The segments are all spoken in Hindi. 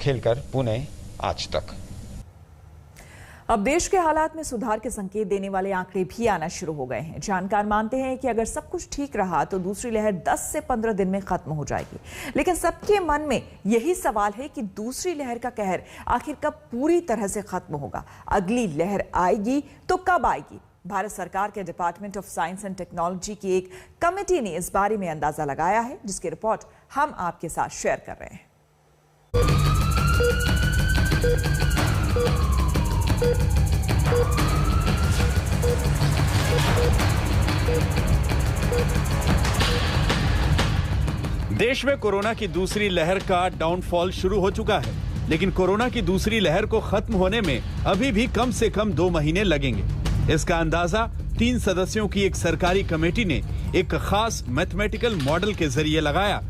खेलकर पुणे आज तक। अब देश के हालात में सुधार के संकेत देने वाले आंकड़े भी आना शुरू हो गए हैं। जानकार मानते हैं कि अगर सब कुछ ठीक रहा तो दूसरी लहर 10 से 15 दिन में खत्म हो जाएगी। लेकिन सबके मन में यही सवाल है कि दूसरी लहर का कहर आखिर कब पूरी तरह से खत्म होगा। अगली लहर आएगी तो कब आएगी? भारत सरकार के department of science and technology की एक कमेटी ने इस बारे में अंदाजा लगाया है, जिसकी रिपोर्ट हम आपके साथ शेयर कर रहे हैं। देश में कोरोना की दूसरी लहर का डाउनफॉल शुरू हो चुका है, लेकिन कोरोना की दूसरी लहर को खत्म होने में अभी भी कम से कम 2 महीने लगेंगे। इसका अंदाजा 3 सदस्यों की एक सरकारी कमेटी ने एक खास मैथमेटिकल मॉडल के जरिए लगाया,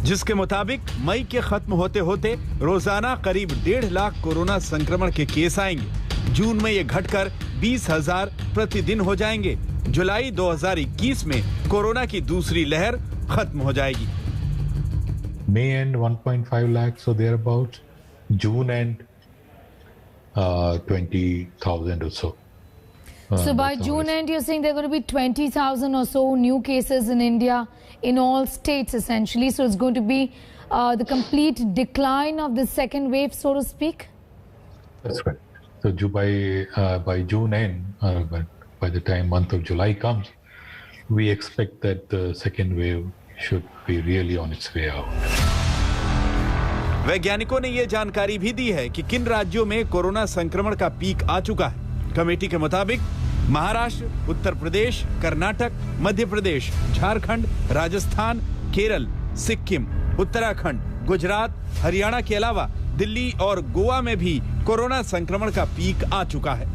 जिसके मुताबिक मई के खत्म होते होते रोजाना करीब 1.5 लाख कोरोना संक्रमण के केस आएंगे। जून में ये घटकर 20,000 प्रतिदिन हो जाएंगे। जुलाई 2021 में कोरोना की दूसरी लहर खत्म हो जाएगी। May end 1.5 lakhs, so thereabouts. June end 20,000 or so. So by June end, you're saying there are going to be 20,000 or so new cases in India, in all states essentially. So it's going to be the complete decline of the second wave, so to speak? That's right. So by June end, by the time month of July comes, we expect that the second wave should be really on its way out. वैज्ञानिकों ने ये जानकारी भी दी है कि किन राज्यों में कोरोना संक्रमण का पीक आ चुका है। कमेटी के मुताबिक महाराष्ट्र, उत्तर प्रदेश, कर्नाटक, मध्य प्रदेश, झारखंड, राजस्थान, केरल, सिक्किम, उत्तराखंड, गुजरात, हरियाणा के अलावा दिल्ली और गोवा में भी कोरोना संक्रमण का पीक आ चुका है।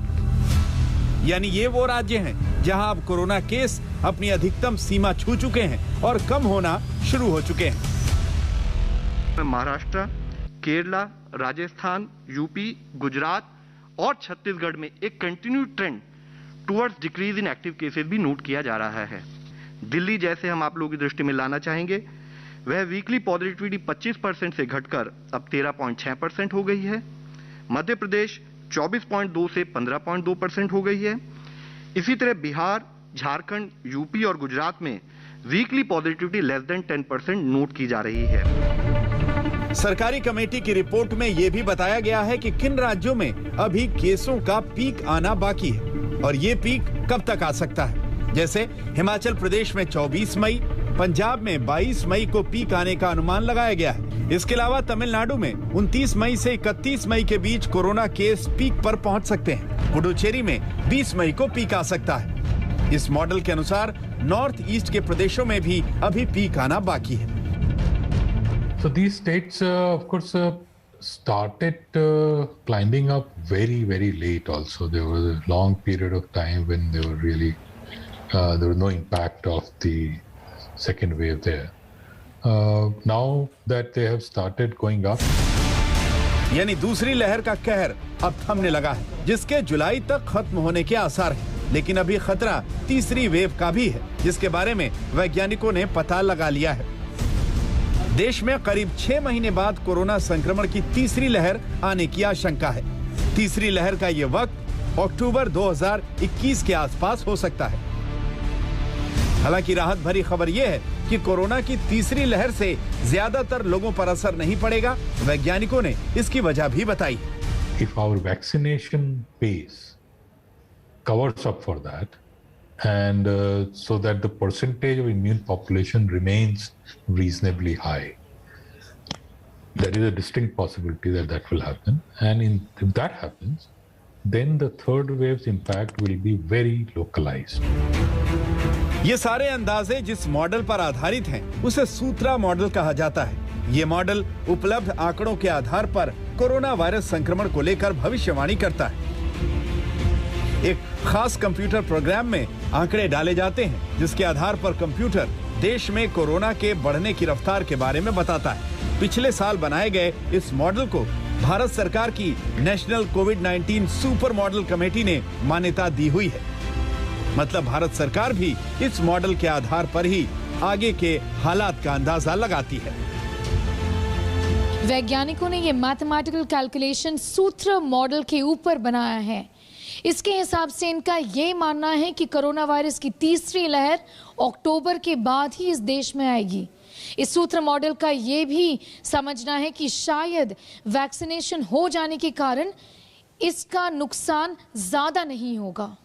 यानी ये वो राज्य हैं जहां अब कोरोना केस अपनी अधिकतम सीमा छू चुके हैं और कम होना शुरू हो चुके हैं। महाराष्ट्र, केरला, राजस्थान, यूपी, गुजरात और छत्तीसगढ़ में एक continue trend towards decrease in active cases भी नोट किया जा रहा है। दिल्ली जैसे हम आप लोगों की दृष्टि में लाना चाहेंगे, वह वीकली पॉजिटिविटी 25% से घटकर अब 13.6% हो गई है। मध्य प्रदेश 24.2 से 15.2% हो गई है। इसी तरह बिहार, झारखंड, यूपी और गुजरात में weekly positivity less than 10% note की जा रही है। सरकारी कमेटी की रिपोर्ट में यह भी बताया गया है कि किन राज्यों में अभी केसों का पीक आना बाकी है और ये पीक कब तक आ सकता है। जैसे हिमाचल प्रदेश में 24 मई, पंजाब में 22 मई को पीक आने का अनुमान लगाया गया है। इसके अलावा तमिलनाडु में 29 मई से 31 मई के बीच कोरोना केस पीक पर पहुंच सकते हैं। पुडुचेरी में 20 मई को पीक आ सकता है। इस मॉडल के अनुसार नॉर्थ ईस्ट के प्रदेशों में भी अभी पीक आना बाकी है। So these states, of course, started climbing up very, very late. Also, there was a long period of time when they were really there was no impact of the second wave there. Now that they have started going up, यानी दूसरी लहर का कहर अब थमने लगा है, जिसके जुलाई तक खत्म होने के आसार हैं। लेकिन अभी खतरा तीसरी वेव का भी है, जिसके बारे में वैज्ञानिकों ने पता लगा लिया है। देश में करीब 6 महीने बाद कोरोना संक्रमण की तीसरी लहर आने की आशंका है। तीसरी लहर का ये वक्त अक्टूबर 2021 के आसपास हो सकता है। हालांकि राहत भरी खबर यह है कि कोरोना की तीसरी लहर से ज्यादातर लोगों पर असर नहीं पड़ेगा। वैज्ञानिकों ने इसकी वजह भी बताई। If our vaccination pace covers up for that, and so that the percentage of immune population remains reasonably high, there is a distinct possibility that that will happen. And if that happens, then the third wave's impact will be very localized. ये सारे अंदाजे जिस मॉडल पर आधारित हैं, उसे सूत्रा मॉडल कहा जाता है। ये मॉडल उपलब्ध आंकड़ों के आधार पर कोरोना वायरस संक्रमण को लेकर भविष्यवाणी करता है। एक खास कंप्यूटर प्रोग्राम में आंकड़े डाले जाते हैं, जिसके आधार पर कंप्यूटर देश में कोरोना के बढ़ने की रफ्तार के बारे में बताता है। पिछले साल बनाए गए इस मॉडल को भारत सरकार की नेशनल कोविड-19 सुपर मॉडल कमेटी ने मान्यता दी हुई है। मतलब भारत सरकार भी इस मॉडल के आधार पर ही आगे के हालात का अंदाजा लगाती है। वैज्ञानिकों ने ये मैथमेटिकल कैलकुलेशन सूत्र मॉडल के ऊपर बनाया है। इसके हिसाब से इनका ये मानना है कि कोरोना वायरस की तीसरी लहर अक्टूबर के बाद ही इस देश में आएगी। इस सूत्र मॉडल का ये भी समझना है कि शायद वैक्सीनेशन हो जाने के कारण इसका नुकसान ज्यादा नहीं होगा।